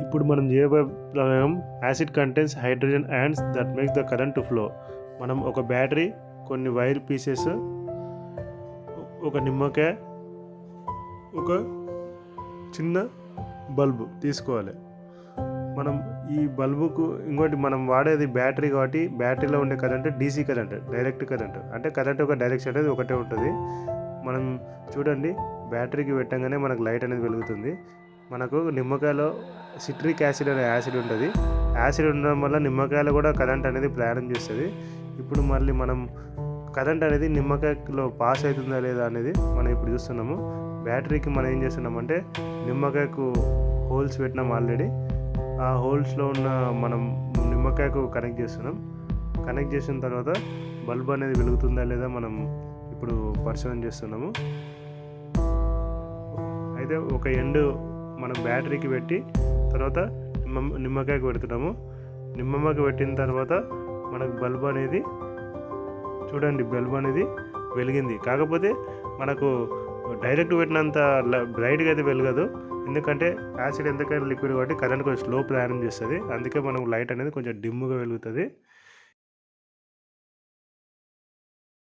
ఇప్పుడు మనం చేయబోయే ప్రయోగం acid contains hydrogen ions that makes the current to flow. మనం ఒక బ్యాటరీ, కొన్ని వైర్ పీసెస్, ఒక నిమ్మకాయ, ఒక చిన్న బల్బు తీసుకోవాలి. మనం ఈ బల్బుకు ఇంకోటి మనం వాడేది బ్యాటరీ కాబట్టి బ్యాటరీలో ఉండే current DC current, direct current. అంటే కరెంట్ ఒక డైరెక్షన్ అనేది ఒకటే ఉంటుంది. మనం చూడండి, బ్యాటరీకి పెట్టగానే మనకు లైట్ అనేది వెలుగుతుంది. మనకు నిమ్మకాయలో సిట్రిక్ యాసిడ్ అనే యాసిడ్ ఉంటుంది. యాసిడ్ ఉండడం వల్ల నిమ్మకాయలో కూడా కరెంట్ అనేది ప్రయాణం చేస్తుంది. ఇప్పుడు మళ్ళీ మనం కరెంట్ అనేది నిమ్మకాయలో పాస్ అవుతుందా లేదా అనేది మనం ఇప్పుడు చూస్తున్నాము. బ్యాటరీకి మనం ఏం చేస్తున్నామంటే నిమ్మకాయకు హోల్స్ పెట్టినాం ఆల్రెడీ. ఆ హోల్స్లో ఉన్న మనం నిమ్మకాయకు కనెక్ట్ చేస్తున్నాం. కనెక్ట్ చేసిన తర్వాత బల్బ్ అనేది వెలుగుతుందా లేదా మనం ఇప్పుడు పరిశీలన చేస్తున్నాము. అయితే ఒక ఎండ్ మనం బ్యాటరీకి పెట్టి తర్వాత నిమ్మకాయకు పెడుతున్నాము. నిమ్మకాయకు పెట్టిన తర్వాత మనకు బల్బ్ అనేది చూడండి, బల్బ్ అనేది వెలిగింది. కాకపోతే మనకు డైరెక్ట్ పెట్టినంత బ్రైట్గా అయితే వెలగదు. ఎందుకంటే యాసిడ్ ఎంతకైనా లిక్విడ్ కాబట్టి కరెంట్ కొంచెం స్లో ప్రయాణం చేస్తుంది. అందుకే మనకు లైట్ అనేది కొంచెం డిమ్గా వెలుగుతుంది.